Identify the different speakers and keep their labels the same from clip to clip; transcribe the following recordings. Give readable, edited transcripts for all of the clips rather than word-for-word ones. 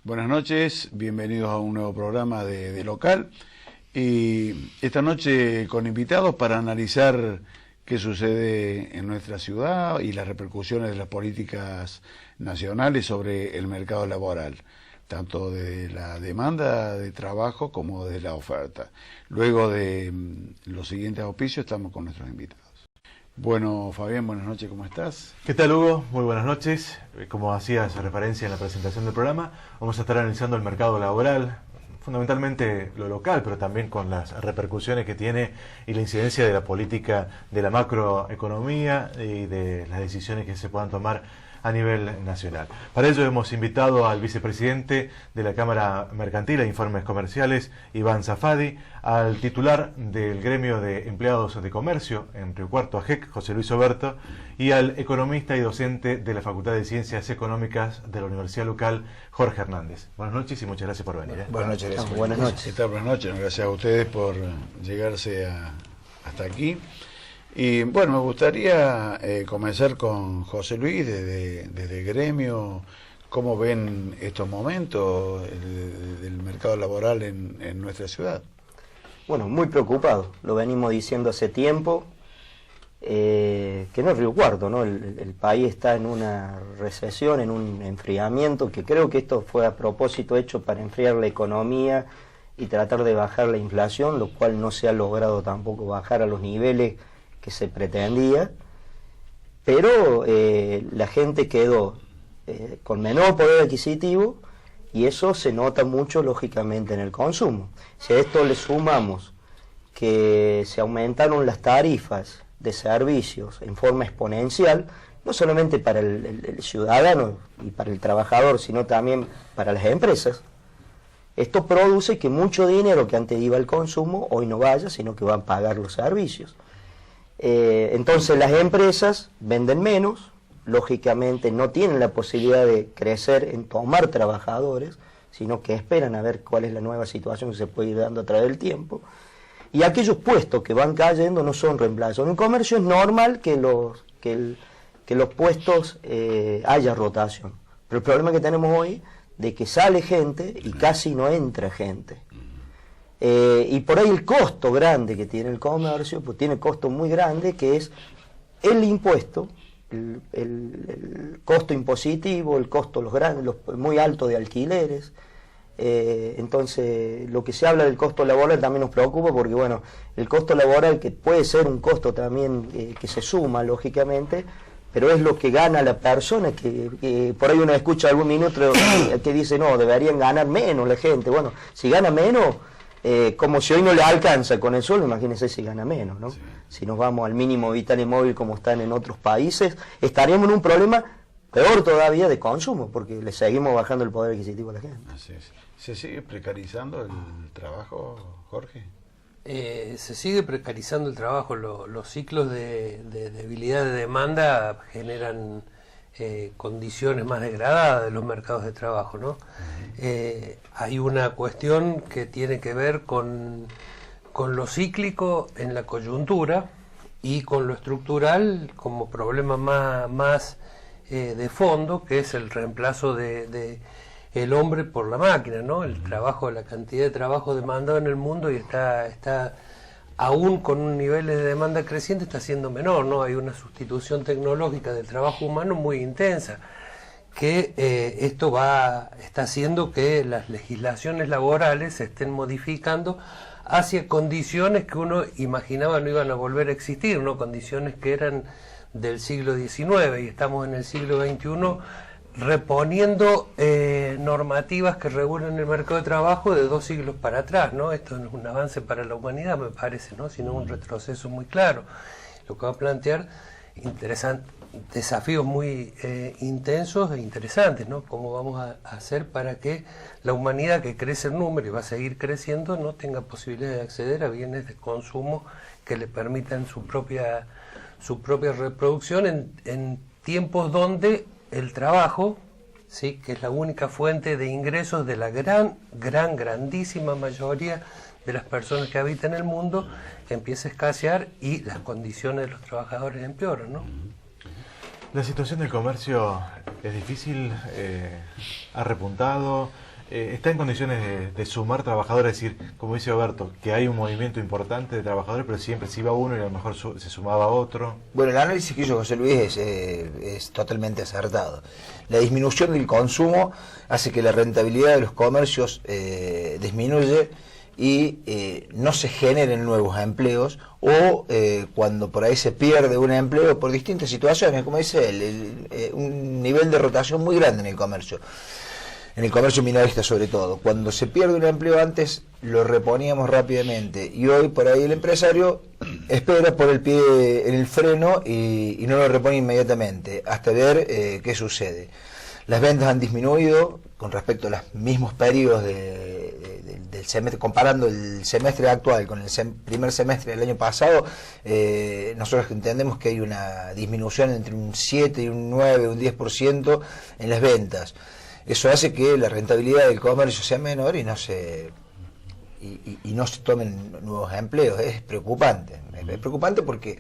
Speaker 1: Buenas noches, bienvenidos a un nuevo programa de Local. Y esta noche con invitados para analizar qué sucede en nuestra ciudad y las repercusiones de las políticas nacionales sobre el mercado laboral, tanto de la demanda de trabajo como de la oferta. Luego de los siguientes auspicios estamos con nuestros invitados. Bueno, Fabián, buenas noches, ¿cómo estás?
Speaker 2: ¿Qué tal, Hugo? Muy buenas noches. Como hacías referencia en la presentación del programa, vamos a estar analizando el mercado laboral, fundamentalmente lo local, pero también con las repercusiones que tiene y la incidencia de la política de la macroeconomía y de las decisiones que se puedan tomar a nivel nacional. Para ello hemos invitado al vicepresidente de la Cámara Mercantil e Informes Comerciales, Iván Zafadi, al titular del Gremio de Empleados de Comercio en Río Cuarto, AGEC, José Luis Oberto, y al economista y docente de la Facultad de Ciencias Económicas de la Universidad Local, Jorge Hernández. Buenas noches y muchas gracias por venir.
Speaker 1: Buenas noches. Gracias.
Speaker 3: Buenas noches.
Speaker 1: Buenas noches. Gracias a ustedes por llegarse hasta aquí. Y bueno, me gustaría comenzar con José Luis, desde el gremio. ¿Cómo ven estos momentos del mercado laboral en nuestra ciudad?
Speaker 3: Bueno, muy preocupado. Lo venimos diciendo hace tiempo, que no es Río Cuarto, ¿no? El país está en una recesión, en un enfriamiento, que creo que esto fue a propósito hecho para enfriar la economía y tratar de bajar la inflación, lo cual no se ha logrado tampoco bajar a los niveles que se pretendía, pero la gente quedó con menor poder adquisitivo y eso se nota mucho lógicamente en el consumo. Si a esto le sumamos que se aumentaron las tarifas de servicios en forma exponencial, no solamente para el ciudadano y para el trabajador, sino también para las empresas, esto produce que mucho dinero que antes iba al consumo hoy no vaya, sino que van a pagar los servicios. Entonces las empresas venden menos, lógicamente no tienen la posibilidad de crecer en tomar trabajadores, sino que esperan a ver cuál es la nueva situación que se puede ir dando a través del tiempo, y aquellos puestos que van cayendo no son reemplazos. En el comercio es normal que los puestos haya rotación, pero el problema que tenemos hoy de que sale gente y casi no entra gente. Y por ahí el costo grande que tiene el comercio, pues tiene costo muy grande, que es el impuesto, el costo impositivo, el costo muy alto de alquileres. Entonces, lo que se habla del costo laboral también nos preocupa porque, bueno, el costo laboral, que puede ser un costo también que se suma, lógicamente, pero es lo que gana la persona, que por ahí uno escucha algún minuto que dice, no, deberían ganar menos la gente. Bueno, si gana menos, como si hoy no le alcanza con el sueldo, imagínense si gana menos, ¿no? Sí. Si nos vamos al mínimo vital y móvil como están en otros países, estaríamos en un problema peor todavía de consumo, porque le seguimos bajando el poder adquisitivo a la gente.
Speaker 1: Así es. ¿Se sigue precarizando el trabajo, Jorge?
Speaker 4: Se sigue precarizando el trabajo. Los ciclos de debilidad de demanda generan condiciones más degradadas de los mercados de trabajo, ¿no? Hay una cuestión que tiene que ver con lo cíclico en la coyuntura y con lo estructural como problema más de fondo, que es el reemplazo de el hombre por la máquina, ¿no? El trabajo, la cantidad de trabajo demandado en el mundo y está aún con un nivel de demanda creciente, está siendo menor, ¿no? Hay una sustitución tecnológica del trabajo humano muy intensa, que esto está haciendo que las legislaciones laborales se estén modificando hacia condiciones que uno imaginaba no iban a volver a existir, ¿no? Condiciones que eran del siglo XIX y estamos en el siglo XXI reponiendo normativas que regulan el mercado de trabajo de 2 siglos para atrás, ¿no? Esto no es un avance para la humanidad, me parece, ¿no? Sino un retroceso muy claro. Lo que va a plantear desafíos muy intensos e interesantes, ¿no? Cómo vamos a hacer para que la humanidad, que crece en número y va a seguir creciendo, no tenga posibilidad de acceder a bienes de consumo que le permitan su propia reproducción en tiempos donde el trabajo, ¿sí?, que es la única fuente de ingresos de la grandísima mayoría de las personas que habitan el mundo, empieza a escasear y las condiciones de los trabajadores empeoran, ¿no?
Speaker 2: La situación del comercio es difícil, ha repuntado, ¿está en condiciones de sumar trabajadores? Es decir, como dice Alberto, que hay un movimiento importante de trabajadores, pero siempre se iba uno y a lo mejor se sumaba otro.
Speaker 5: Bueno, el análisis que hizo José Luis es totalmente acertado. La disminución del consumo hace que la rentabilidad de los comercios disminuye y no se generen nuevos empleos, o cuando por ahí se pierde un empleo por distintas situaciones, como dice él, un nivel de rotación muy grande en el comercio minorista sobre todo. Cuando se pierde un empleo antes lo reponíamos rápidamente, y hoy por ahí el empresario espera por el pie en el freno y no lo repone inmediatamente hasta ver qué sucede. Las ventas han disminuido con respecto a los mismos periodos del semestre, comparando el semestre actual con el primer semestre del año pasado. Nosotros entendemos que hay una disminución entre un 7 y un 9, un 10% en las ventas. Eso hace que la rentabilidad del comercio sea menor y no se tomen nuevos empleos. Es preocupante. Es preocupante porque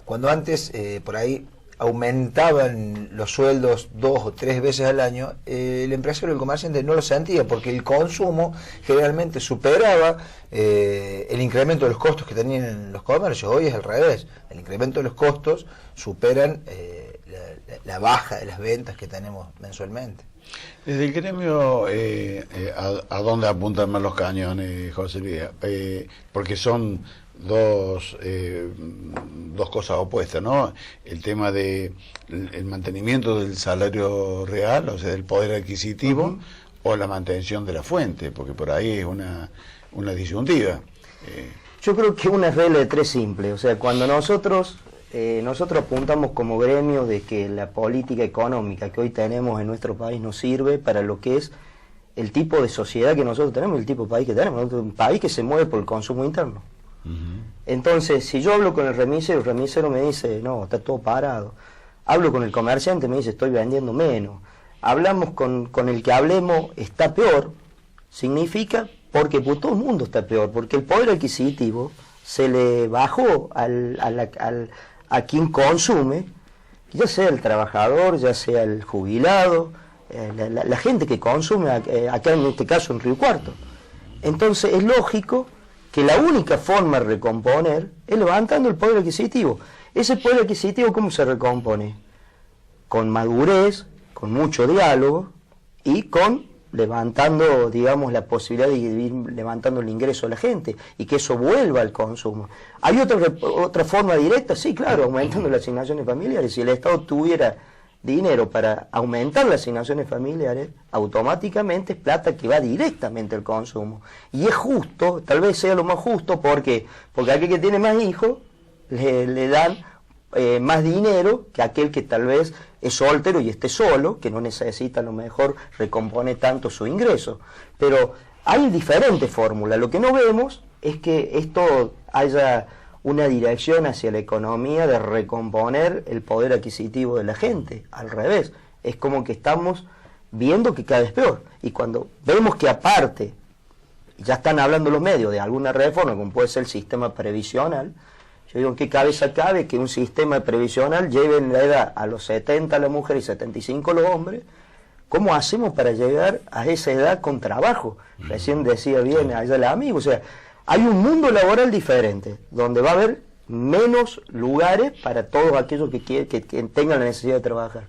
Speaker 5: cuando antes por ahí aumentaban los sueldos 2 o 3 veces al año, el empresario, el comerciante no lo sentía, porque el consumo generalmente superaba el incremento de los costos que tenían los comercios. Hoy es al revés, el incremento de los costos superan la baja de las ventas que tenemos mensualmente.
Speaker 1: Desde el gremio, ¿a dónde apuntan más los cañones, José Luis? Porque son dos cosas opuestas, ¿no? El tema de el mantenimiento del salario real, o sea, del poder adquisitivo, o la mantención de la fuente, porque por ahí es una disyuntiva.
Speaker 3: Yo creo que una regla de 3 simple. O sea, cuando nosotros apuntamos como gremio de que la política económica que hoy tenemos en nuestro país nos sirve para lo que es el tipo de sociedad que nosotros tenemos, el tipo de país que tenemos, un país que se mueve por el consumo interno. Entonces, si yo hablo con el remisero me dice, no, está todo parado. Hablo con el comerciante, me dice, estoy vendiendo menos. Hablamos con el que hablemos, está peor. Significa, porque pues, todo el mundo está peor, porque el poder adquisitivo se le bajó a quien consume, ya sea el trabajador, ya sea el jubilado, la gente que consume, acá en este caso en Río Cuarto. Entonces es lógico que la única forma de recomponer es levantando el poder adquisitivo. Ese poder adquisitivo, ¿cómo se recompone? Con madurez, con mucho diálogo y con levantando, digamos, la posibilidad de ir levantando el ingreso de la gente y que eso vuelva al consumo. ¿Hay otra forma directa? Sí, claro, aumentando las asignaciones familiares. Si el Estado tuviera dinero para aumentar las asignaciones familiares, automáticamente es plata que va directamente al consumo. Y es justo, tal vez sea lo más justo, porque aquel que tiene más hijos le dan más dinero que aquel que tal vez es soltero y esté solo, que no necesita a lo mejor recompone tanto su ingreso. Pero hay diferentes fórmulas. Lo que no vemos es que esto haya una dirección hacia la economía de recomponer el poder adquisitivo de la gente. Al revés, es como que estamos viendo que cada vez peor. Y cuando vemos que aparte, ya están hablando los medios de alguna reforma, como puede ser el sistema previsional, yo digo, ¿en qué cabeza cabe que un sistema previsional lleve en la edad a los 70 la mujer y 75 los hombres? ¿Cómo hacemos para llegar a esa edad con trabajo? Recién decía bien allá el amigo, o sea, hay un mundo laboral diferente, donde va a haber menos lugares para todos aquellos que tengan la necesidad de trabajar.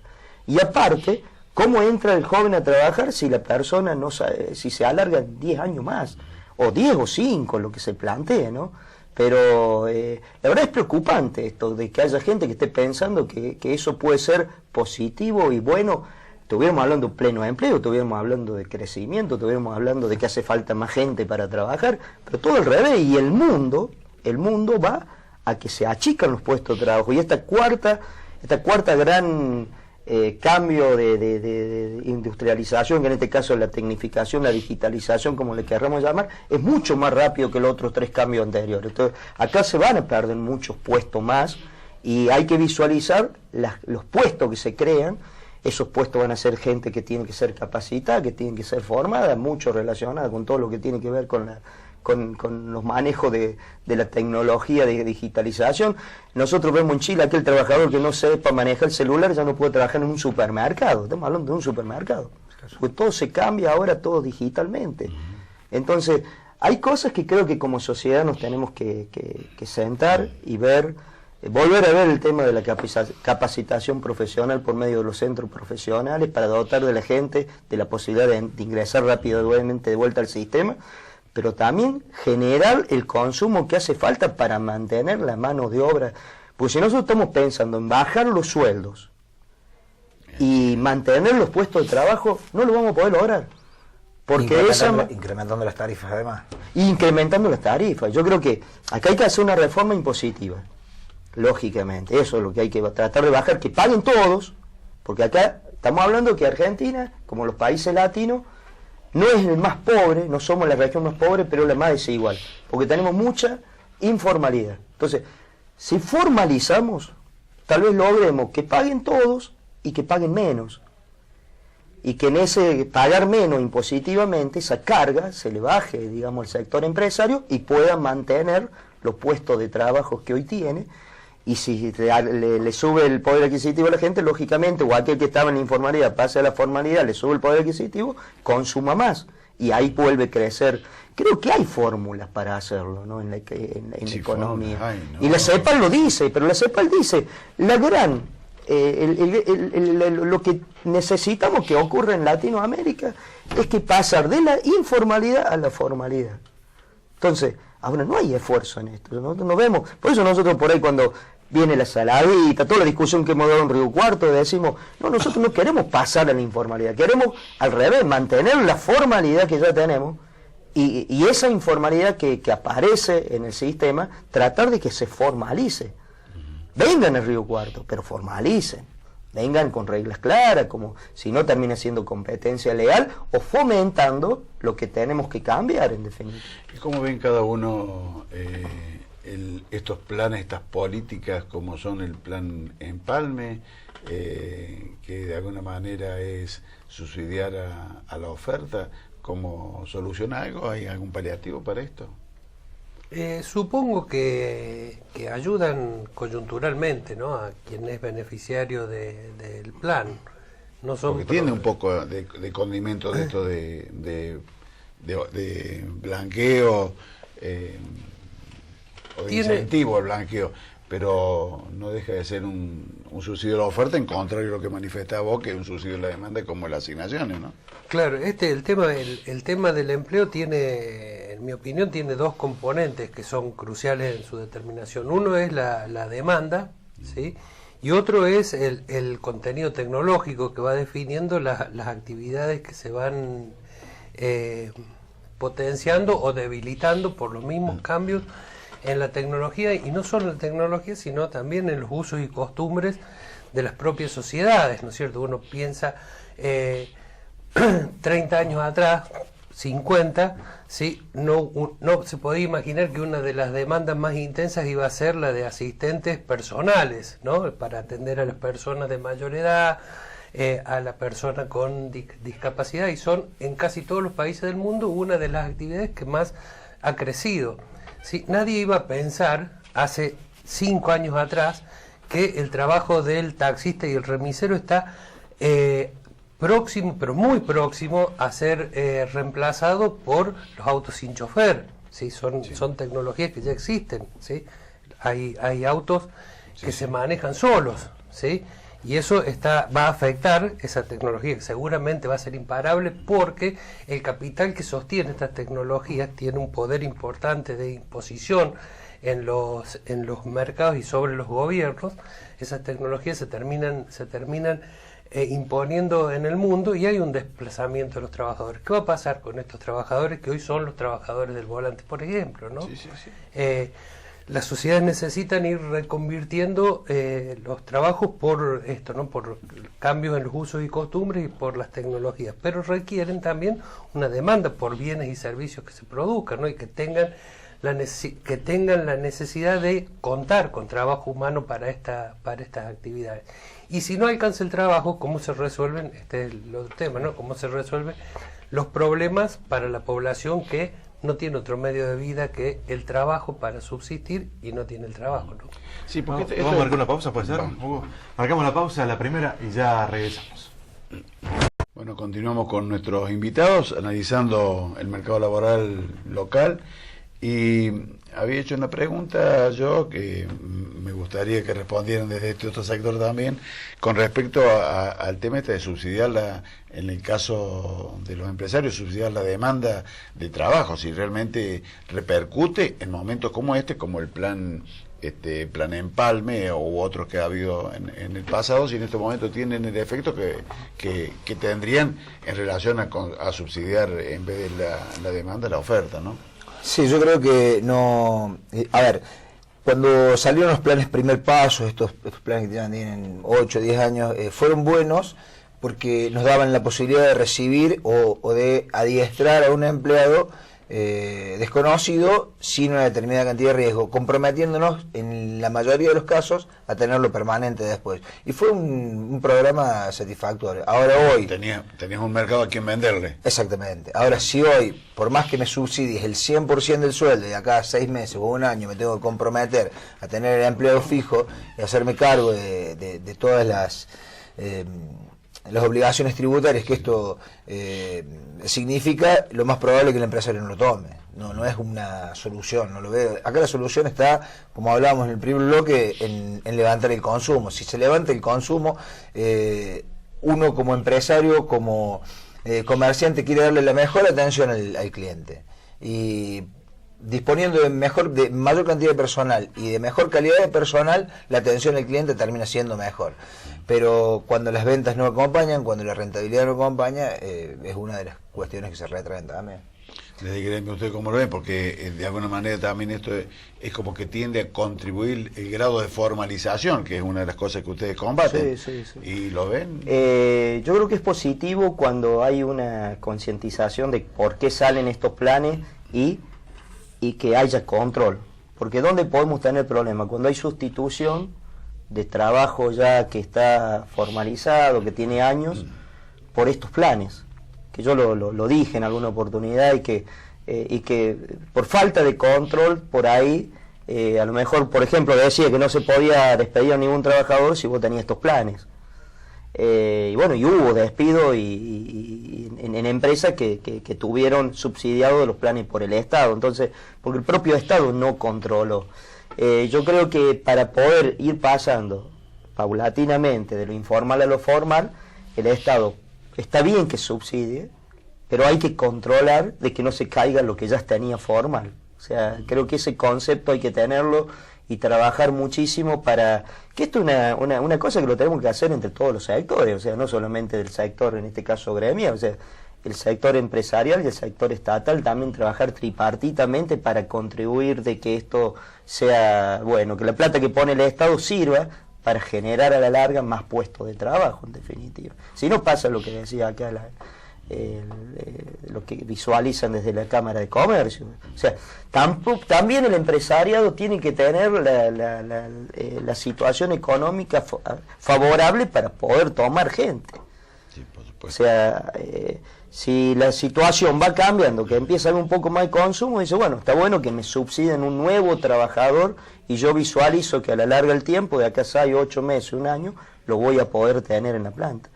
Speaker 3: Y aparte, ¿cómo entra el joven a trabajar si la persona no sabe, si se alarga 10 años más, o 10 o 5, lo que se plantee, ¿no? Pero la verdad es preocupante esto de que haya gente que esté pensando que eso puede ser positivo y bueno. Estuviéramos hablando de pleno empleo, estuviéramos hablando de crecimiento, estuviéramos hablando de que hace falta más gente para trabajar, pero todo al revés. Y el mundo va a que se achican los puestos de trabajo. Y esta cuarta gran cambio de industrialización, que en este caso es la tecnificación, la digitalización, como le querramos llamar, es mucho más rápido que los otros 3 cambios anteriores. Entonces, acá se van a perder muchos puestos más y hay que visualizar los puestos que se crean. Esos puestos van a ser gente que tiene que ser capacitada, que tiene que ser formada, mucho relacionada con todo lo que tiene que ver con los manejos de la tecnología de digitalización. Nosotros vemos en Chile aquel trabajador que no sepa manejar el celular ya no puede trabajar en un supermercado. Estamos hablando de un supermercado. Porque todo se cambia ahora, todo digitalmente. Entonces, hay cosas que creo que como sociedad nos tenemos que sentar y ver, volver a ver el tema de la capacitación profesional por medio de los centros profesionales para dotar de la gente de la posibilidad de ingresar rápidamente de vuelta al sistema, pero también generar el consumo que hace falta para mantener la mano de obra. Porque si nosotros estamos pensando en bajar los sueldos y mantener los puestos de trabajo, no lo vamos a poder lograr. Porque
Speaker 5: incrementando las tarifas además.
Speaker 3: Incrementando las tarifas. Yo creo que acá hay que hacer una reforma impositiva, lógicamente. Eso es lo que hay que tratar de bajar, que paguen todos, porque acá estamos hablando que Argentina, como los países latinos, no es el más pobre, no somos la región más pobre, pero la más desigual, porque tenemos mucha informalidad. Entonces, si formalizamos, tal vez logremos que paguen todos y que paguen menos. Y que en ese pagar menos impositivamente, esa carga se le baje, digamos, al sector empresario y pueda mantener los puestos de trabajo que hoy tiene. Y si le sube el poder adquisitivo a la gente, lógicamente, o aquel que estaba en la informalidad pase a la formalidad, le sube el poder adquisitivo, consuma más. Y ahí vuelve a crecer. Creo que hay fórmulas para hacerlo, ¿no? En la economía. Y la CEPAL lo dice, pero la CEPAL dice, la gran... lo que necesitamos que ocurra en Latinoamérica es que pasar de la informalidad a la formalidad. Entonces, ahora no hay esfuerzo en esto, nosotros no vemos, por eso nosotros por ahí cuando viene la saladita, toda la discusión que hemos dado en Río Cuarto, decimos, no, nosotros no queremos pasar a la informalidad, queremos al revés, mantener la formalidad que ya tenemos y esa informalidad que aparece en el sistema, tratar de que se formalice. Vengan al Río Cuarto, pero formalicen, vengan con reglas claras, como si no termina siendo competencia leal o fomentando lo que tenemos que cambiar en definitiva.
Speaker 1: ¿Y cómo ven cada uno estos planes, estas políticas, como son el plan Empalme, que de alguna manera es subsidiar a la oferta? ¿Cómo soluciona algo? ¿Hay algún paliativo para esto?
Speaker 4: Supongo que ayudan coyunturalmente, ¿no?, a quien es beneficiario del plan. No son
Speaker 1: porque tiene un poco de condimento de esto de blanqueo o de incentivo al blanqueo, pero no deja de ser un subsidio de la oferta, en contrario a lo que manifestaba vos, que es un subsidio de la demanda como las asignaciones, ¿no?
Speaker 4: Claro, el tema del empleo tiene, en mi opinión, tiene dos componentes que son cruciales en su determinación. Uno es la demanda, ¿sí?, y otro es el contenido tecnológico que va definiendo las actividades que se van potenciando o debilitando por los mismos cambios en la tecnología, y no solo en la tecnología, sino también en los usos y costumbres de las propias sociedades, ¿no es cierto? Uno piensa 30 años atrás, 50, ¿sí?, no se podía imaginar que una de las demandas más intensas iba a ser la de asistentes personales, ¿no?, para atender a las personas de mayor edad, a la persona con discapacidad, y son en casi todos los países del mundo una de las actividades que más ha crecido. ¿Sí? Nadie iba a pensar hace 5 años atrás que el trabajo del taxista y el remisero está próximo, pero muy próximo a ser reemplazado por los autos sin chofer. ¿Sí? Son tecnologías que ya existen, ¿sí? Hay autos que se manejan solos, ¿sí? Y eso va a afectar esa tecnología, que seguramente va a ser imparable, porque el capital que sostiene estas tecnologías tiene un poder importante de imposición en los mercados y sobre los gobiernos. Esas tecnologías se terminan imponiendo en el mundo, y hay un desplazamiento de los trabajadores. ¿Qué va a pasar con estos trabajadores que hoy son los trabajadores del volante, por ejemplo, ¿no?
Speaker 1: Sí.
Speaker 4: Las sociedades necesitan ir reconvirtiendo los trabajos por esto, ¿no?, por cambios en los usos y costumbres y por las tecnologías, pero requieren también una demanda por bienes y servicios que se produzcan, ¿no?, y que tengan la necesidad de contar con trabajo humano para estas actividades. Y si no alcanza el trabajo, ¿cómo se resuelven? Este es el otro tema, ¿no?, cómo se resuelven los problemas para la población que no tiene otro medio de vida que el trabajo para subsistir, y no tiene el trabajo, ¿no?
Speaker 1: Sí, porque
Speaker 2: vamos a marcar una pausa, ¿puede ser? Marcamos la pausa, la primera, y ya regresamos.
Speaker 1: Bueno, continuamos con nuestros invitados, analizando el mercado laboral local, y había hecho una pregunta yo que me gustaría que respondieran desde este otro sector también, con respecto al tema de subsidiar en el caso de los empresarios, subsidiar la demanda de trabajo, si realmente repercute en momentos como este, como el plan Empalme u otros que ha habido en el pasado, si en este momento tienen el efecto que tendrían en relación a subsidiar en vez de la demanda, la oferta, ¿no?
Speaker 5: Sí, yo creo que no... a ver, cuando salieron los planes Primer Paso, estos planes que tienen 8 o 10 años, fueron buenos porque nos daban la posibilidad de recibir o de adiestrar a un empleado desconocido sin una determinada cantidad de riesgo, comprometiéndonos en la mayoría de los casos a tenerlo permanente después. Y fue un programa satisfactorio. Ahora hoy...
Speaker 1: Tenías un mercado a quien venderle.
Speaker 5: Exactamente. Ahora, si hoy, por más que me subsidies el 100% del sueldo y acá 6 meses o un año me tengo que comprometer a tener el empleo fijo y hacerme cargo de todas las obligaciones tributarias que esto significa, lo más probable es que el empresario no lo tome. No es una solución, no lo veo. Acá la solución está, como hablábamos en el primer bloque, en levantar el consumo. Si se levanta el consumo, uno como empresario, como comerciante, quiere darle la mejor atención al cliente. Y disponiendo de mayor cantidad de personal y de mejor calidad de personal, la atención al cliente termina siendo mejor. Pero cuando las ventas no acompañan, cuando la rentabilidad no acompaña, es una de las cuestiones que se retraen también.
Speaker 1: Desde Gremio, ¿usted cómo lo ven? Porque de alguna manera también esto es como que tiende a contribuir el grado de formalización, que es una de las cosas que ustedes combaten.
Speaker 3: Sí.
Speaker 1: ¿Y lo ven?
Speaker 3: Yo creo que es positivo cuando hay una concientización de por qué salen estos planes y que haya control. Porque ¿dónde podemos tener problemas? Cuando hay sustitución de trabajo ya que está formalizado, que tiene años, por estos planes, que yo lo dije en alguna oportunidad, y que por falta de control por ahí, a lo mejor, por ejemplo, decía que no se podía despedir a ningún trabajador si vos tenías estos planes. Y bueno, y hubo despido en empresas que tuvieron subsidiados los planes por el Estado, entonces, porque el propio Estado no controló. Yo creo que para poder ir pasando paulatinamente de lo informal a lo formal, el Estado está bien que subsidie, pero hay que controlar de que no se caiga lo que ya tenía formal. O sea, creo que ese concepto hay que tenerlo y trabajar muchísimo para que esto es una cosa que lo tenemos que hacer entre todos los sectores, o sea, no solamente del sector, en este caso gremial, o sea, el sector empresarial y el sector estatal también trabajar tripartitamente para contribuir de que esto sea, bueno, que la plata que pone el Estado sirva para generar a la larga más puestos de trabajo, en definitiva. Si no pasa lo que decía acá lo que visualizan desde la Cámara de Comercio. O sea, también el empresariado tiene que tener la situación económica favorable para poder tomar gente.
Speaker 1: Sí, por supuesto.
Speaker 3: O sea, si la situación va cambiando, que empieza a haber un poco más de consumo, dice, bueno, está bueno que me subsidien un nuevo trabajador y yo visualizo que a la larga del tiempo, de acá a 8 meses, un año, lo voy a poder tener en la planta.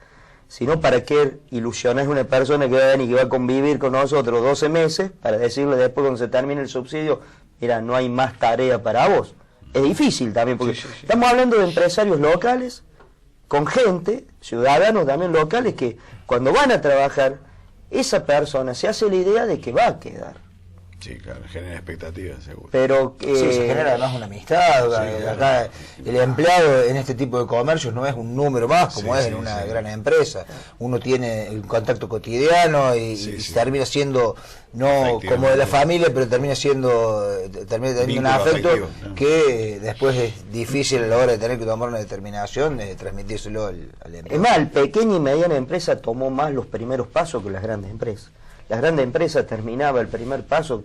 Speaker 3: Si no, ¿para qué ilusionar a una persona que va a venir y que va a convivir con nosotros 12 meses para decirle después cuando se termine el subsidio, mira, no hay más tarea para vos? Es difícil también, porque estamos hablando de empresarios locales, con gente, ciudadanos también locales, que cuando van a trabajar, esa persona se hace la idea de que va a quedar.
Speaker 1: Sí, claro, genera expectativas, seguro.
Speaker 3: Pero
Speaker 5: sí, se genera además una amistad.
Speaker 1: Sí,
Speaker 5: acá el empleado en este tipo de comercios no es un número más como es en una gran empresa. Uno tiene el contacto cotidiano y termina siendo no como de la familia, pero termina teniendo un afecto que después es difícil a la hora de tener que tomar una determinación de transmitírselo al empleado.
Speaker 3: Es más, el pequeña y mediana empresa tomó más los primeros pasos que las grandes empresas. Las grandes empresas terminaba el primer paso,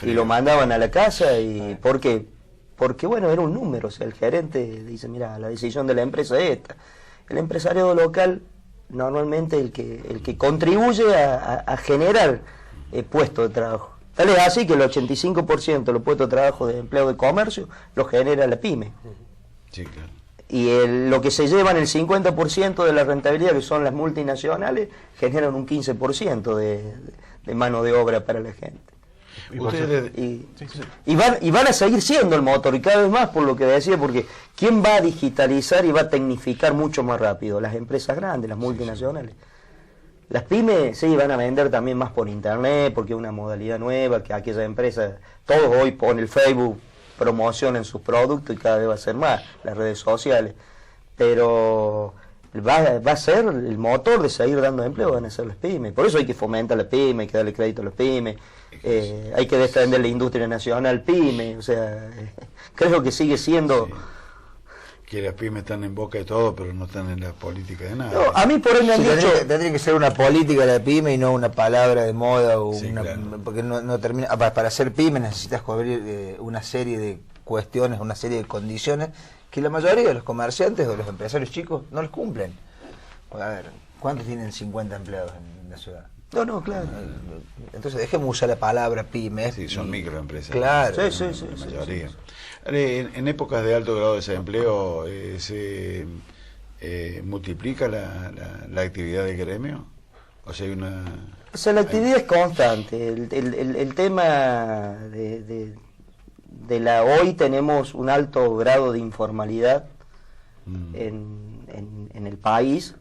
Speaker 3: y lo mandaban a la casa. Y ¿por qué? Porque bueno, era un número, o sea, el gerente dice, mira, la decisión de la empresa es esta. El empresariado local, normalmente el que contribuye a generar puestos de trabajo. Tal es así que el 85% de los puestos de trabajo de empleo de comercio los genera la pyme.
Speaker 1: Sí, claro.
Speaker 3: lo que se llevan el 50% de la rentabilidad, que son las multinacionales, generan un 15% de mano de obra para la gente. Y van a seguir siendo el motor, y cada vez más, por lo que decía, porque ¿quién va a digitalizar y va a tecnificar mucho más rápido? Las empresas grandes, las multinacionales. Las pymes sí van a vender también más por internet, porque es una modalidad nueva, que aquellas empresas, todos hoy ponen el Facebook, promocionan sus productos y cada vez va a ser más, las redes sociales. Pero va a ser el motor de seguir dando empleo, van a ser las pymes. Por eso hay que fomentar las pymes, hay que darle crédito a las pymes, hay que defender la industria nacional pyme, o sea, creo que sigue siendo...
Speaker 1: Sí. Que las pymes están en boca de todo, pero no están en la política de nada.
Speaker 3: No, a mí por ahí me han dicho...
Speaker 5: Tendría que ser una política de la pyme y no una palabra de moda, o
Speaker 1: claro.
Speaker 5: Porque no termina... Para ser pyme necesitas cubrir una serie de cuestiones, una serie de condiciones que la mayoría de los comerciantes o los empresarios chicos no les cumplen. A ver, ¿cuántos tienen 50 empleados en la ciudad?
Speaker 3: No, claro.
Speaker 5: Entonces dejemos usar la palabra pyme.
Speaker 1: Sí, son microempresas.
Speaker 5: Claro.
Speaker 3: Sí.
Speaker 1: La mayoría. En épocas de alto grado de desempleo, ¿se multiplica la actividad del gremio? O sea, hay una...
Speaker 3: O sea, la actividad es constante. El tema hoy tenemos un alto grado de informalidad en el país,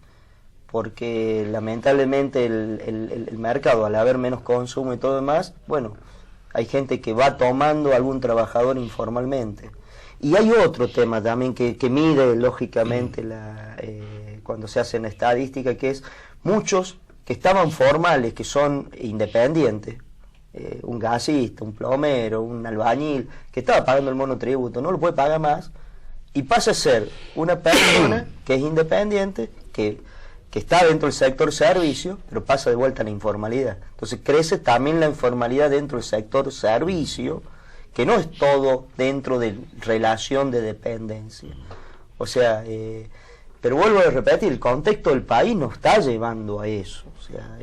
Speaker 3: porque lamentablemente el mercado, al haber menos consumo y todo demás, bueno, hay gente que va tomando a algún trabajador informalmente. Y hay otro tema también que mide lógicamente cuando se hace en estadística, que es muchos que estaban formales, que son independientes, un gasista, un plomero, un albañil, que estaba pagando el monotributo, no lo puede pagar más, y pasa a ser una persona que es independiente, que está dentro del sector servicio, pero pasa de vuelta a la informalidad. Entonces crece también la informalidad dentro del sector servicio, que no es todo dentro de relación de dependencia. O sea, pero vuelvo a repetir, el contexto del país nos está llevando a eso. O sea,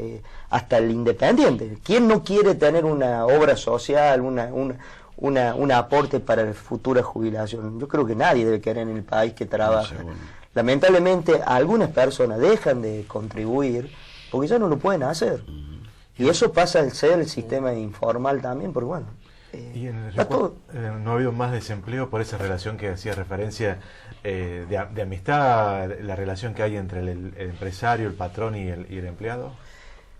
Speaker 3: hasta el independiente. ¿Quién no quiere tener una obra social, un aporte para la futura jubilación? Yo creo que nadie debe querer en el país que trabaja. No sé, bueno. Lamentablemente algunas personas dejan de contribuir porque ya no lo pueden hacer. Y eso pasa al ser el sistema informal también, porque bueno...
Speaker 2: ¿Y no ha habido más desempleo por esa relación que hacía referencia de amistad, la relación que hay entre el empresario, el patrón y el empleado?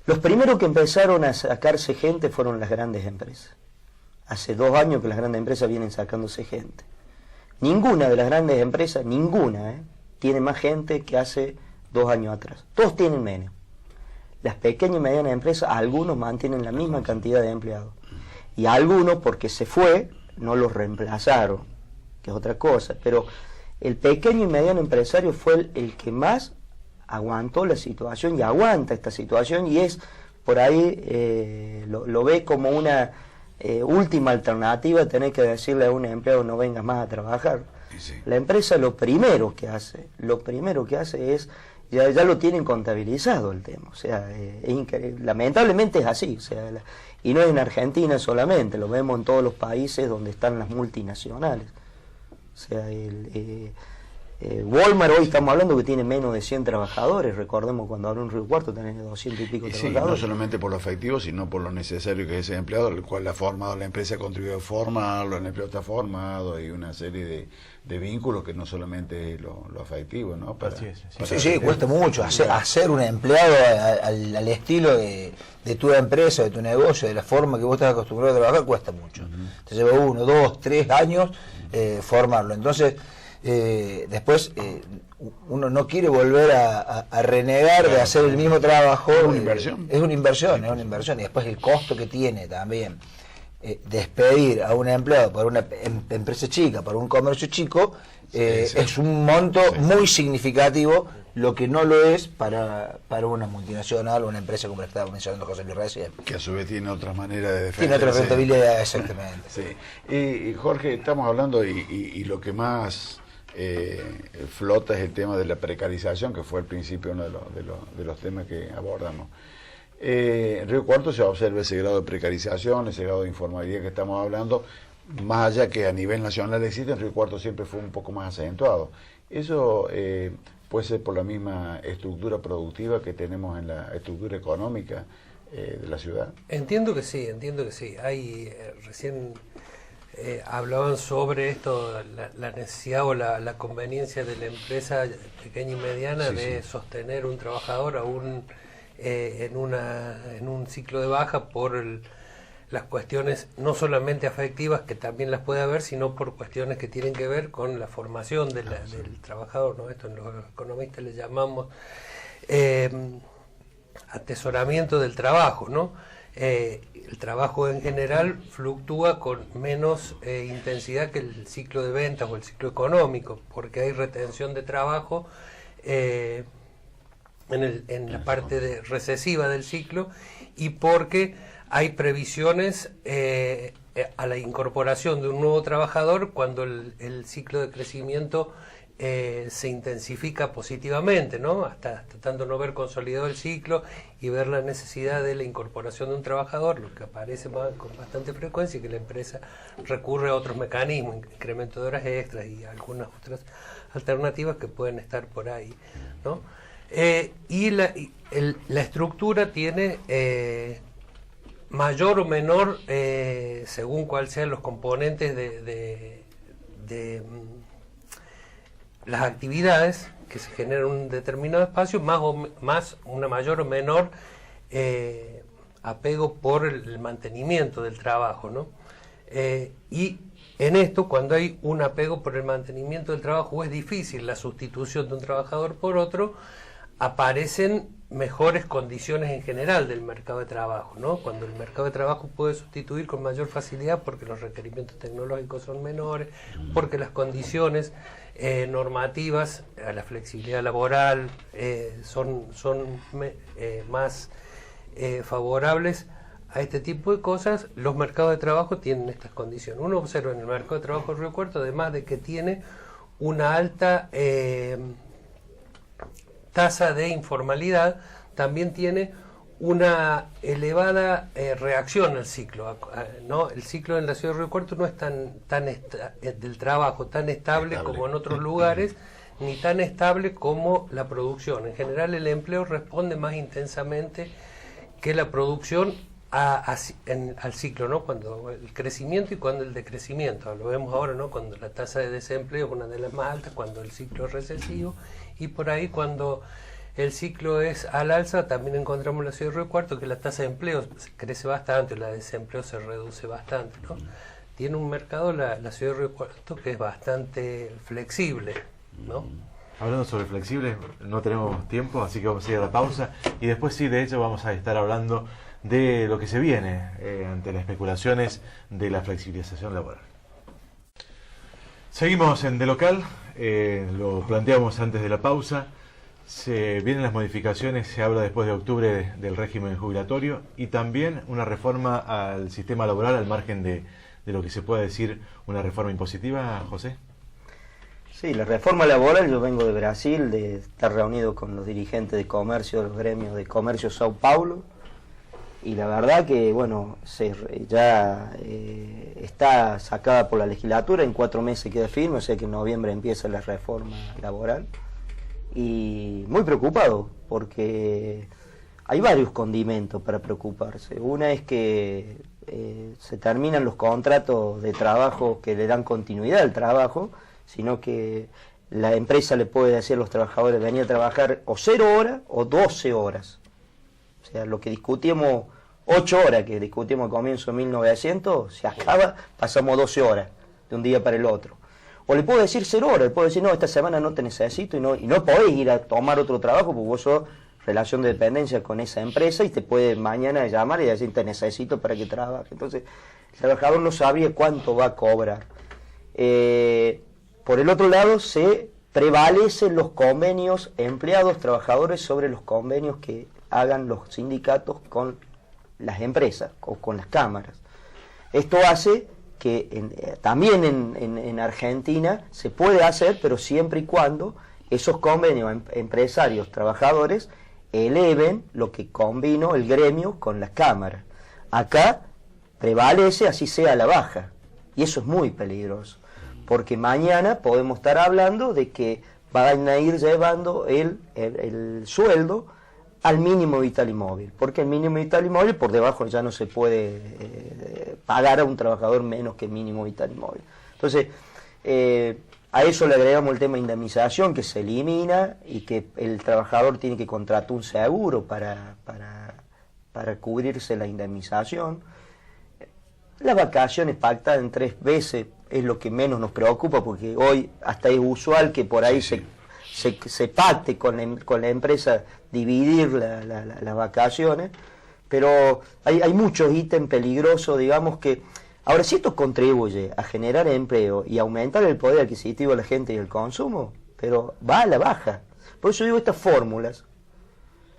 Speaker 3: Los primeros que empezaron a sacarse gente fueron las grandes empresas. Hace 2 años que las grandes empresas vienen sacándose gente. Ninguna de las grandes empresas, tiene más gente que hace 2 años atrás. Todos tienen menos. Las pequeñas y medianas empresas, algunos mantienen la misma cantidad de empleados. Y algunos, porque se fue, no los reemplazaron, que es otra cosa. Pero el pequeño y mediano empresario fue el que más aguantó la situación y aguanta esta situación, y es por ahí, lo ve como una última alternativa, tener que decirle a un empleado no vengas más a trabajar. Sí. La empresa lo primero que hace es, ya lo tienen contabilizado el tema, o sea, lamentablemente es así, o sea, y no es en Argentina solamente, lo vemos en todos los países donde están las multinacionales. O sea, Walmart hoy estamos hablando que tiene menos de 100 trabajadores, recordemos cuando abrió un Río Cuarto tenía 200 y pico trabajadores.
Speaker 1: No solamente por lo efectivo, sino por lo necesario que es ese empleado, el cual ha formado la empresa, ha contribuido a formarlo, el empleado está formado, y una serie de vínculos que no solamente es lo afectivo, ¿no?
Speaker 5: Sí, cuesta mucho hacer un empleado al estilo de tu empresa, de tu negocio, de la forma que vos estás acostumbrado a trabajar, cuesta mucho. Te lleva 1, 2, 3 años formarlo. Entonces, después uno no quiere volver a renegar de hacer el mismo trabajo.
Speaker 1: Es una inversión.
Speaker 5: Es una inversión. Y después el costo que tiene también despedir a un empleado para una empresa chica, para un comercio chico, es un monto muy significativo, lo que no lo es para una multinacional o una empresa como la estaba mencionando José Luis recién.
Speaker 1: Que a su vez tiene otra manera de defender.
Speaker 5: Tiene otra rentabilidad, exactamente.
Speaker 1: Sí. Y Jorge, estamos hablando y lo que más flota es el tema de la precarización, que fue al principio uno de los temas que abordamos. En Río Cuarto se observa ese grado de precarización, ese grado de informalidad que estamos hablando, más allá que a nivel nacional existe, en Río Cuarto siempre fue un poco más acentuado. Eso puede ser por la misma estructura productiva que tenemos en la estructura económica de la ciudad.
Speaker 4: Entiendo que sí. Hay recién hablaban sobre esto, la necesidad o la conveniencia de la empresa pequeña y mediana de sostener un trabajador aún en un ciclo de baja por las cuestiones no solamente afectivas, que también las puede haber, sino por cuestiones que tienen que ver con la formación del trabajador, ¿no? Esto en los economistas le llamamos atesoramiento del trabajo, ¿no? El trabajo en general fluctúa con menos intensidad que el ciclo de ventas o el ciclo económico, porque hay retención de trabajo en la parte recesiva del ciclo, y porque hay previsiones a la incorporación de un nuevo trabajador cuando el ciclo de crecimiento se intensifica positivamente, ¿no? Hasta tanto no ver consolidado el ciclo y ver la necesidad de la incorporación de un trabajador, lo que aparece con bastante frecuencia, y que la empresa recurre a otros mecanismos, incremento de horas extras y algunas otras alternativas que pueden estar por ahí, ¿no? Y la estructura tiene mayor o menor, según cuál sean los componentes de las actividades que se generan en un determinado espacio, más una mayor o menor apego por el mantenimiento del trabajo, ¿no? Y en esto, cuando hay un apego por el mantenimiento del trabajo, es difícil la sustitución de un trabajador por otro, aparecen mejores condiciones en general del mercado de trabajo, ¿no? Cuando el mercado de trabajo puede sustituir con mayor facilidad porque los requerimientos tecnológicos son menores, porque las condiciones normativas, a la flexibilidad laboral, son más favorables a este tipo de cosas, los mercados de trabajo tienen estas condiciones. Uno observa en el mercado de trabajo de Río Cuarto, además de que tiene una alta tasa de informalidad, también tiene una elevada reacción al ciclo, ¿no? El ciclo en la ciudad de Río Cuarto no es del trabajo tan estable como en otros lugares, ni tan estable como la producción. En general el empleo responde más intensamente que la producción al ciclo, ¿no? Cuando el crecimiento y cuando el decrecimiento. Lo vemos ahora, ¿no? Cuando la tasa de desempleo es una de las más altas, cuando el ciclo es recesivo, y por ahí cuando el ciclo es al alza, también encontramos en la ciudad de Río Cuarto que la tasa de empleo crece bastante, la de desempleo se reduce bastante, ¿no? Tiene un mercado la ciudad de Río Cuarto que es bastante flexible, ¿no?
Speaker 2: Hablando sobre flexible, no tenemos tiempo, así que vamos a ir a la pausa y después sí, de hecho, vamos a estar hablando de lo que se viene ante las especulaciones de la flexibilización laboral. Seguimos en De Local, lo planteamos antes de la pausa. Se vienen las modificaciones, se habla después de octubre del régimen jubilatorio y también una reforma al sistema laboral, al margen de lo que se pueda decir una reforma impositiva, José.
Speaker 3: Sí, la reforma laboral, yo vengo de Brasil, de estar reunido con los dirigentes de comercio, los gremios de comercio Sao Paulo, y la verdad que, bueno, ya está sacada por la legislatura, en 4 meses queda firme, o sea que en noviembre empieza la reforma laboral. Y muy preocupado, porque hay varios condimentos para preocuparse. Una es que se terminan los contratos de trabajo que le dan continuidad al trabajo, sino que la empresa le puede decir a los trabajadores venir a trabajar o 0 horas o 12 horas. O sea, lo que discutimos 8 horas, que discutimos al comienzo de 1900, se acaba, pasamos 12 horas de un día para el otro. O le puedo decir 0 horas, le puedo decir, no, esta semana no te necesito y no podés ir a tomar otro trabajo porque vos sos relación de dependencia con esa empresa y te puede mañana llamar y decir, te necesito para que trabajes. Entonces, el trabajador no sabría cuánto va a cobrar. Por el otro lado, se prevalecen los convenios empleados-trabajadores sobre los convenios que hagan los sindicatos con las empresas o con las cámaras. Esto hace que también en Argentina se puede hacer, pero siempre y cuando esos convenios empresarios, trabajadores, eleven lo que convino el gremio con las cámaras. Acá prevalece, así sea a la baja. Y eso es muy peligroso, porque mañana podemos estar hablando de que van a ir llevando el sueldo al mínimo vital y móvil, porque el mínimo vital y móvil por debajo ya no se puede pagar a un trabajador menos que el mínimo vital y móvil. Entonces, a eso le agregamos el tema de indemnización, que se elimina y que el trabajador tiene que contratar un seguro para cubrirse la indemnización. Las vacaciones pactadas en 3 veces es lo que menos nos preocupa, porque hoy hasta es usual que por ahí se pacte con la empresa dividir las vacaciones, pero hay muchos ítems peligrosos, digamos que... Ahora, si esto contribuye a generar empleo y aumentar el poder adquisitivo de la gente y el consumo, pero va a la baja. Por eso digo, estas fórmulas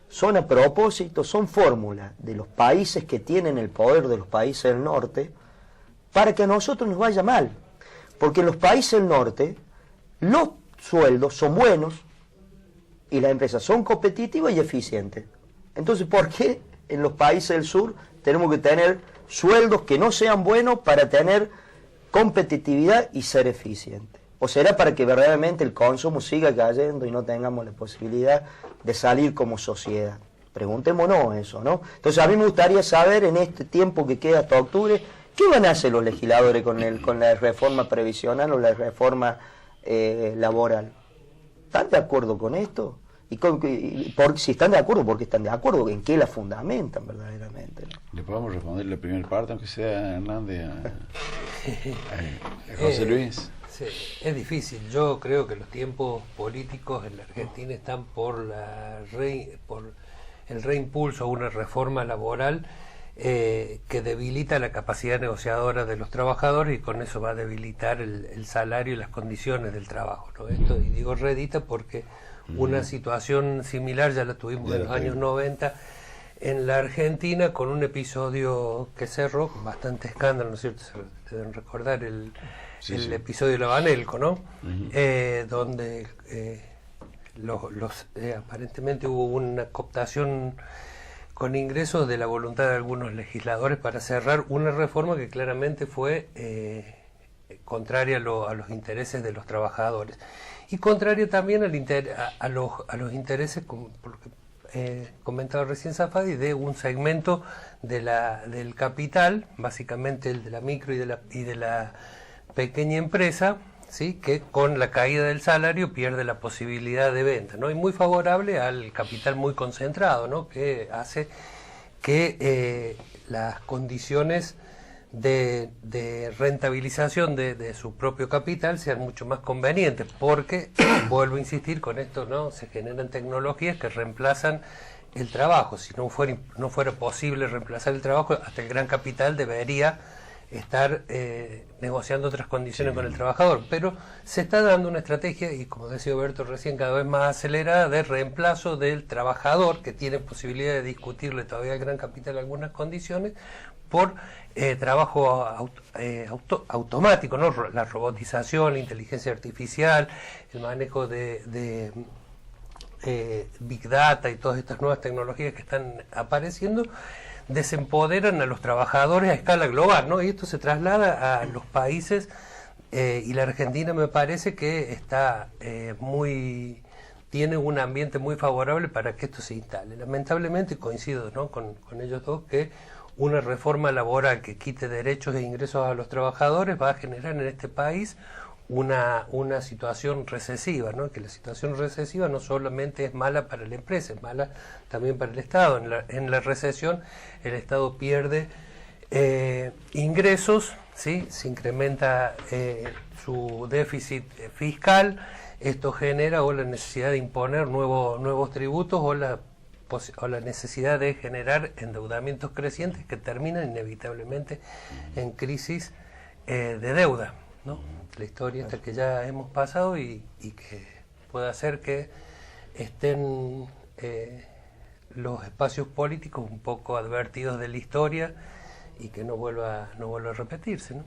Speaker 3: son a propósito, son fórmulas de los países que tienen el poder de los países del norte, para que a nosotros nos vaya mal. Porque en los países del norte, los sueldos son buenos y las empresas son competitivas y eficientes. Entonces, ¿por qué en los países del sur tenemos que tener sueldos que no sean buenos para tener competitividad y ser eficiente? ¿O será para que verdaderamente el consumo siga cayendo y no tengamos la posibilidad de salir como sociedad? Preguntémonos eso, ¿no? Entonces, a mí me gustaría saber, en este tiempo que queda hasta octubre, ¿qué van a hacer los legisladores con la reforma previsional o la reforma laboral? ¿Están de acuerdo con esto? Si están de acuerdo, ¿por qué están de acuerdo? ¿En qué la fundamentan verdaderamente? ¿No?
Speaker 1: ¿Le podemos responder la primera parte, aunque sea Hernández, a José Luis?
Speaker 4: Sí, es difícil. Yo creo que los tiempos políticos en la Argentina están por el reimpulso a una reforma laboral que debilita la capacidad negociadora de los trabajadores, y con eso va a debilitar el salario y las condiciones del trabajo, ¿no? Esto, y digo redita porque una situación similar ya la tuvimos en los años 90 en la Argentina, con un episodio que cerró con bastante escándalo, ¿no es cierto? Se deben recordar el episodio de la Banelco, ¿no? Donde aparentemente hubo una cooptación con ingresos de la voluntad de algunos legisladores para cerrar una reforma que claramente fue contraria a los intereses de los trabajadores, y contraria también a los intereses, por lo que comentaba recién Safadi, de un segmento del capital, básicamente el de la micro y de la pequeña empresa, ¿sí? Que con la caída del salario pierde la posibilidad de venta, ¿no? Y muy favorable al capital muy concentrado, ¿no? Que hace que las condiciones de rentabilización de su propio capital sean mucho más convenientes, porque, vuelvo a insistir con esto, ¿no? Se generan tecnologías que reemplazan el trabajo. Si no fuera posible reemplazar el trabajo, hasta el gran capital debería estar negociando otras condiciones con el trabajador, pero se está dando una estrategia, y como decía Alberto recién, cada vez más acelerada, de reemplazo del trabajador, que tiene posibilidad de discutirle todavía al gran capital algunas condiciones, por trabajo automático, ¿no? La robotización, la inteligencia artificial, el manejo de Big Data y todas estas nuevas tecnologías que están apareciendo, desempoderan a los trabajadores a escala global, ¿no? Y esto se traslada a los países, y la Argentina me parece que está tiene un ambiente muy favorable para que esto se instale. Lamentablemente coincido, ¿no? con ellos dos, que una reforma laboral que quite derechos e ingresos a los trabajadores va a generar en este país una situación recesiva, ¿no? Que la situación recesiva no solamente es mala para la empresa, es mala también para el Estado. En la recesión el Estado pierde ingresos, ¿sí? Se incrementa su déficit fiscal. Esto genera o la necesidad de imponer nuevos tributos o la necesidad de generar endeudamientos crecientes que terminan inevitablemente en crisis de deuda, ¿no? La historia esta que ya hemos pasado y que puede hacer que estén los espacios políticos un poco advertidos de la historia que no vuelva a repetirse, ¿no?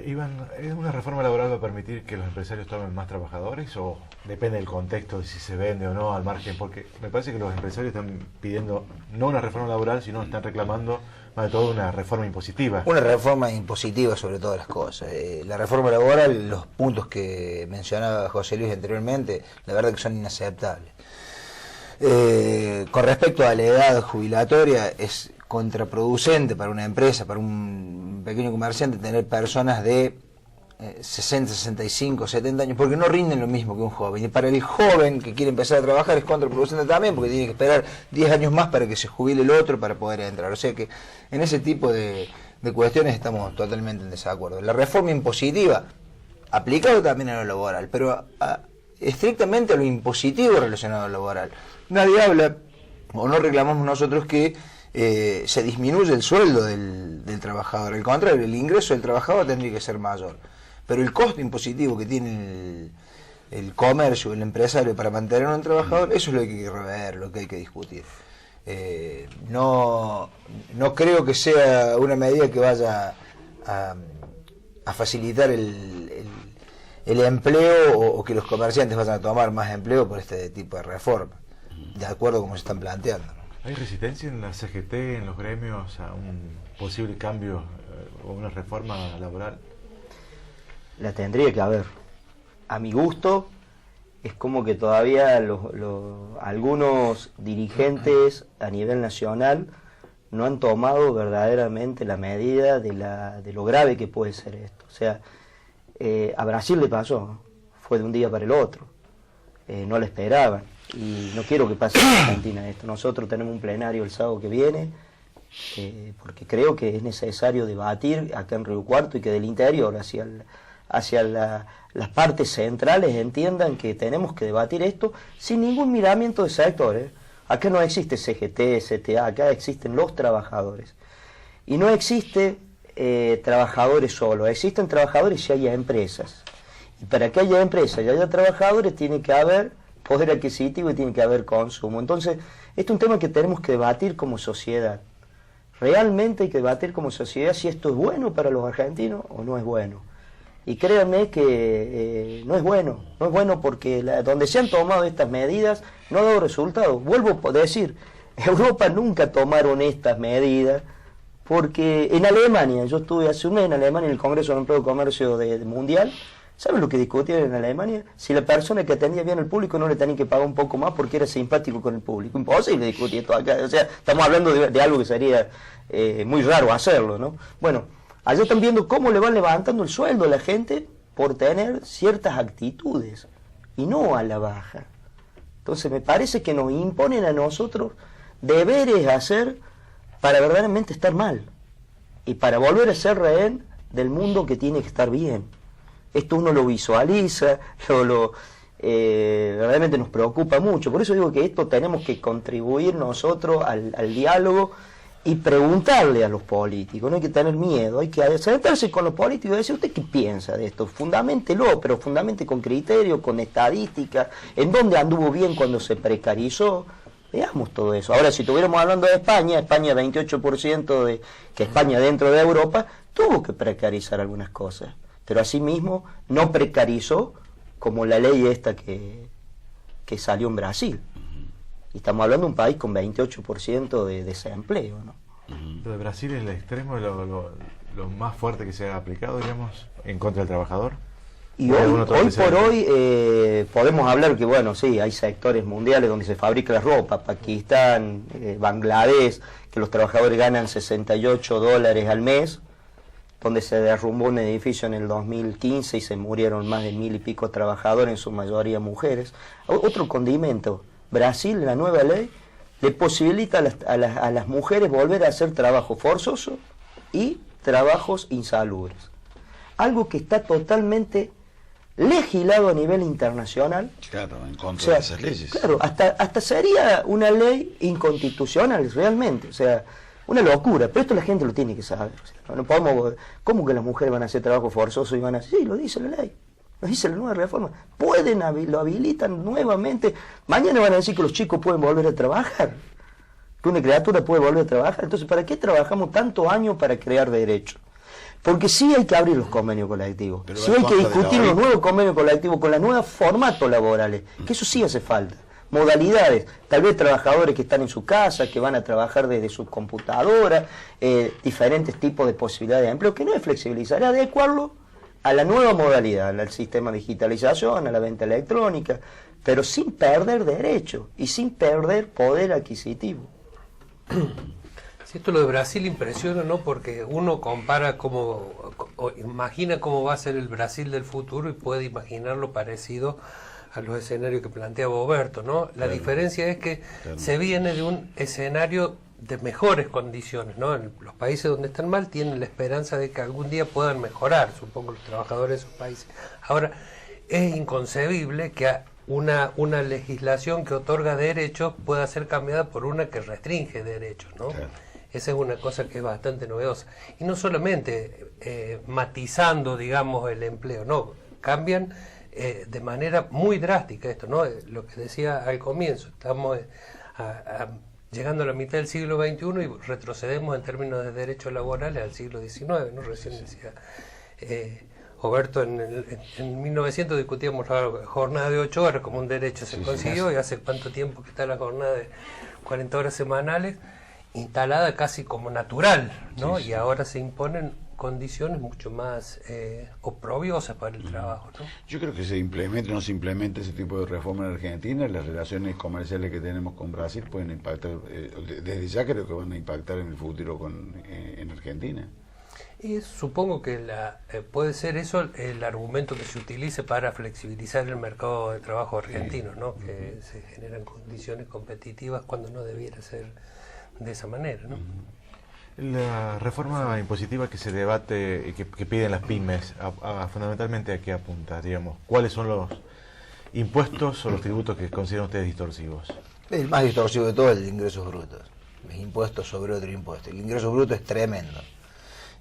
Speaker 2: Iván, ¿una reforma laboral va a permitir que los empresarios tomen más trabajadores o depende del contexto de si se vende o no al margen? Porque me parece que los empresarios están pidiendo no una reforma laboral, sino están reclamando más de todo una reforma impositiva.
Speaker 5: Una reforma impositiva sobre todas las cosas. La reforma laboral, los puntos que mencionaba José Luis anteriormente, la verdad que son inaceptables. Con respecto a la edad jubilatoria, es contraproducente para una empresa, para un pequeño comerciante, tener personas de 60, 65, 70 años, porque no rinden lo mismo que un joven. Y para el joven que quiere empezar a trabajar es contraproducente también, porque tiene que esperar 10 años más para que se jubile el otro para poder entrar. O sea que en ese tipo de cuestiones estamos totalmente en desacuerdo. La reforma impositiva, aplicado también a lo laboral, pero estrictamente a lo impositivo relacionado a lo laboral. Nadie habla, o no reclamamos nosotros que se disminuye el sueldo del trabajador. Al contrario, el ingreso del trabajador tendría que ser mayor. Pero el costo impositivo que tiene el comercio, el empresario para mantener a un trabajador, eso es lo que hay que rever, lo que hay que discutir. No creo que sea una medida que vaya a facilitar el empleo o que los comerciantes vayan a tomar más empleo por este tipo de reforma, de acuerdo a cómo se están planteando, ¿no?
Speaker 2: ¿Hay resistencia en la CGT, en los gremios, a un posible cambio o una reforma laboral?
Speaker 3: La tendría que haber. A mi gusto, es como que todavía algunos dirigentes a nivel nacional no han tomado verdaderamente la medida de lo grave que puede ser esto. O sea, a Brasil le pasó, fue de un día para el otro, no lo esperaban. Y no quiero que pase en Argentina esto. Nosotros tenemos un plenario el sábado que viene, porque creo que es necesario debatir acá en Río Cuarto y que del interior hacia las partes centrales entiendan que tenemos que debatir esto sin ningún miramiento de sectores. Acá no existe CGT, CTA, acá existen los trabajadores. Y no existe trabajadores solo, existen trabajadores y hay empresas. Y para que haya empresas y haya trabajadores tiene que haber poder adquisitivo y tiene que haber consumo. Entonces, este es un tema que tenemos que debatir como sociedad. Realmente hay que debatir como sociedad si esto es bueno para los argentinos o no es bueno. Y créanme que no es bueno porque donde se han tomado estas medidas no ha dado resultados. Vuelvo a decir, Europa nunca tomaron estas medidas porque en Alemania, yo estuve hace un mes en Alemania en el Congreso de Empleo y Comercio Mundial. ¿Saben lo que discutían en Alemania? Si la persona que atendía bien al público no le tenía que pagar un poco más porque era simpático con el público. Imposible discutir esto acá. O sea, estamos hablando de algo que sería muy raro hacerlo, ¿no? Bueno, allá están viendo cómo le van levantando el sueldo a la gente por tener ciertas actitudes y no a la baja. Entonces me parece que nos imponen a nosotros deberes a hacer para verdaderamente estar mal y para volver a ser rehén del mundo que tiene que estar bien. Esto uno lo visualiza, realmente nos preocupa mucho. Por eso digo que esto tenemos que contribuir nosotros al diálogo y preguntarle a los políticos. No hay que tener miedo, hay que sentarse con los políticos y decir, ¿usted qué piensa de esto? Fundamentelo, pero fundamente con criterio, con estadística, en dónde anduvo bien cuando se precarizó. Veamos todo eso. Ahora, si estuviéramos hablando de España 28% que España dentro de Europa, tuvo que precarizar algunas cosas. Pero asimismo no precarizó como la ley esta que salió en Brasil. Y estamos hablando de un país con 28% de desempleo, ¿no?
Speaker 2: Lo de Brasil es el extremo, lo más fuerte que se ha aplicado, digamos, en contra del trabajador.
Speaker 3: Y hoy por hoy podemos hablar que, bueno, sí, hay sectores mundiales donde se fabrica la ropa, Pakistán, Bangladesh, que los trabajadores ganan $68 al mes, donde se derrumbó un edificio en el 2015 y se murieron más de 1000 y pico trabajadores, en su mayoría mujeres. Otro condimento, Brasil, la nueva ley, le posibilita a las mujeres volver a hacer trabajo forzoso y trabajos insalubres. Algo que está totalmente legislado a nivel internacional.
Speaker 1: Claro, en contra de esas leyes.
Speaker 3: Claro, hasta sería una ley inconstitucional realmente, o sea, una locura, pero esto la gente lo tiene que saber. O sea, no podemos, ¿cómo que las mujeres van a hacer trabajo forzoso y van a hacer? Sí, lo dice la ley, lo dice la nueva reforma. Lo habilitan nuevamente. Mañana van a decir que los chicos pueden volver a trabajar. que una criatura puede volver a trabajar. Entonces, ¿para qué trabajamos tantos años para crear derechos? Porque sí hay que abrir los convenios colectivos,
Speaker 1: Pero
Speaker 3: sí hay que discutir los nuevos convenios colectivos con los nuevos formatos laborales, que eso sí hace falta. Modalidades, tal vez trabajadores que están en su casa, que van a trabajar desde sus computadoras, diferentes tipos de posibilidades de empleo, que no es flexibilizar, es adecuarlo a la nueva modalidad, al sistema de digitalización, a la venta electrónica, pero sin perder derechos y sin perder poder adquisitivo.
Speaker 4: Sí, esto lo de Brasil impresiona, ¿no? Porque uno compara o imagina cómo va a ser el Brasil del futuro y puede imaginarlo parecido a los escenarios que planteaba Oberto, ¿no? La diferencia es que se viene de un escenario de mejores condiciones, ¿no? Los países donde están mal tienen la esperanza de que algún día puedan mejorar, supongo, los trabajadores de esos países. Ahora, es inconcebible que una legislación que otorga derechos pueda ser cambiada por una que restringe derechos, ¿no? Claro. Esa es una cosa que es bastante novedosa. Y no solamente matizando, digamos, el empleo, no, cambian de manera muy drástica esto, ¿no? Lo que decía al comienzo, estamos llegando a la mitad del siglo XXI y retrocedemos en términos de derechos laborales al siglo XIX, ¿no? Recién decía Roberto, en 1900 discutíamos la jornada de 8 horas como un derecho, se consiguió, y hace cuánto tiempo que está la jornada de 40 horas semanales instalada casi como natural, ¿no? Y ahora se imponen condiciones mucho más oprobiosas para el trabajo, ¿no?
Speaker 1: Yo creo que se implemente o no se implemente ese tipo de reforma en Argentina, las relaciones comerciales que tenemos con Brasil pueden impactar, desde ya creo que van a impactar en el futuro en Argentina.
Speaker 4: Y supongo que puede ser eso el argumento que se utilice para flexibilizar el mercado de trabajo argentino, ¿no? Que se generan condiciones competitivas cuando no debiera ser de esa manera, ¿no?
Speaker 2: La reforma impositiva que se debate y que piden las pymes, fundamentalmente ¿a qué apunta? Digamos, ¿cuáles son los impuestos o los tributos que consideran ustedes distorsivos?
Speaker 5: El más distorsivo de todo es el de ingresos brutos. Es impuesto sobre otro impuesto. El ingreso bruto es tremendo.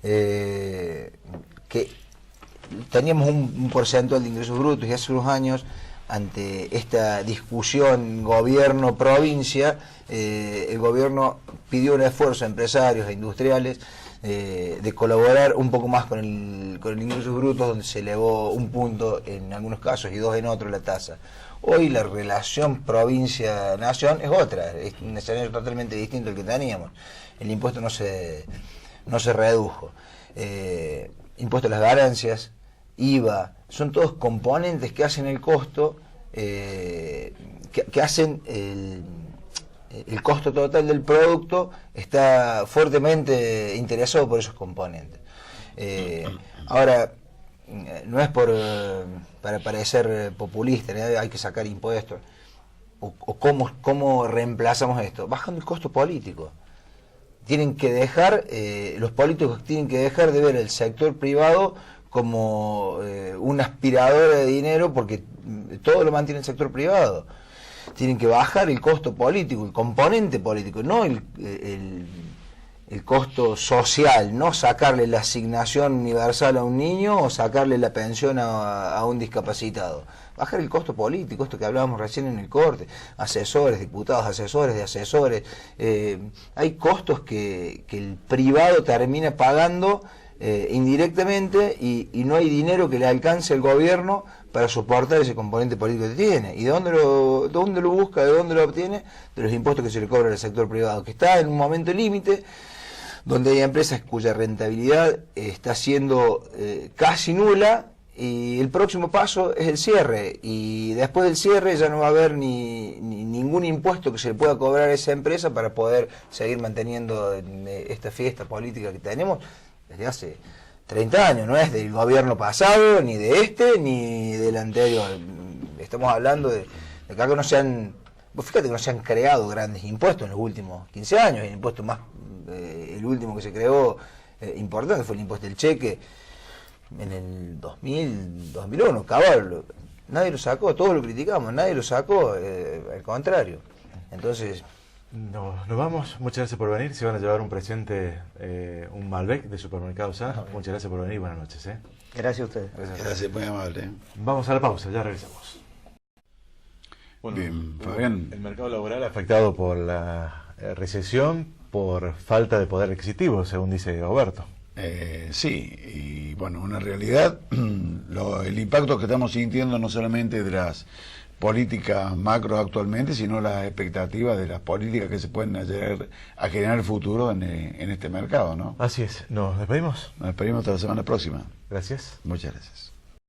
Speaker 5: Que teníamos un porcentaje de ingresos brutos y hace unos años, ante esta discusión gobierno-provincia, el gobierno pidió un esfuerzo a empresarios e industriales de colaborar un poco más con el ingresos brutos, donde se elevó 1 punto en algunos casos y 2 en otros la tasa. Hoy la relación provincia-nación es otra, es un escenario totalmente distinto al que teníamos. El impuesto no se redujo. Impuesto a las ganancias, IVA, son todos componentes que hacen el costo, que hacen el costo total del producto, está fuertemente interesado por esos componentes. Ahora, no es para parecer populista, ¿no? Hay que sacar impuestos, o cómo reemplazamos esto, bajando el costo político. Tienen que dejar, los políticos tienen que dejar de ver el sector privado como un aspirador de dinero, porque todo lo mantiene el sector privado. Tienen que bajar el costo político, el componente político, no el costo social, no sacarle la asignación universal a un niño o sacarle la pensión a un discapacitado. Bajar el costo político, esto que hablábamos recién en el corte, asesores, diputados, asesores de asesores. Hay costos que el privado termina pagando indirectamente y no hay dinero que le alcance al gobierno para soportar ese componente político que tiene. ¿Y de dónde lo busca, de dónde lo obtiene? De los impuestos que se le cobran al sector privado, que está en un momento límite, donde hay empresas cuya rentabilidad está siendo casi nula, y el próximo paso es el cierre, y después del cierre ya no va a haber ningún impuesto que se le pueda cobrar a esa empresa para poder seguir manteniendo esta fiesta política que tenemos desde hace 30 años, no es del gobierno pasado, ni de este, ni del anterior. Estamos hablando de acá que no se han, fíjate que no se han creado grandes impuestos en los últimos 15 años, el impuesto más, el último que se creó importante fue el impuesto del cheque, en el 2000, 2001, cabal, nadie lo sacó, todos lo criticamos, nadie lo sacó, al contrario. Entonces...
Speaker 2: Nos vamos, muchas gracias por venir, se van a llevar un presente, un Malbec de Supermercado Sá. Muchas gracias por venir y buenas noches.
Speaker 3: Gracias a ustedes.
Speaker 1: Gracias, muy amable.
Speaker 2: Vamos a la pausa, ya regresamos. Bueno,
Speaker 1: bien, Fabián.
Speaker 2: El mercado laboral afectado por la recesión por falta de poder adquisitivo, según dice Oberto.
Speaker 1: Sí, y bueno, una realidad, el impacto que estamos sintiendo no solamente de las políticas macro actualmente, sino las expectativas de las políticas que se pueden llegar a generar el futuro en este mercado, ¿no?
Speaker 2: Así es, nos despedimos.
Speaker 1: Nos despedimos hasta la semana próxima.
Speaker 2: Gracias.
Speaker 1: Muchas gracias.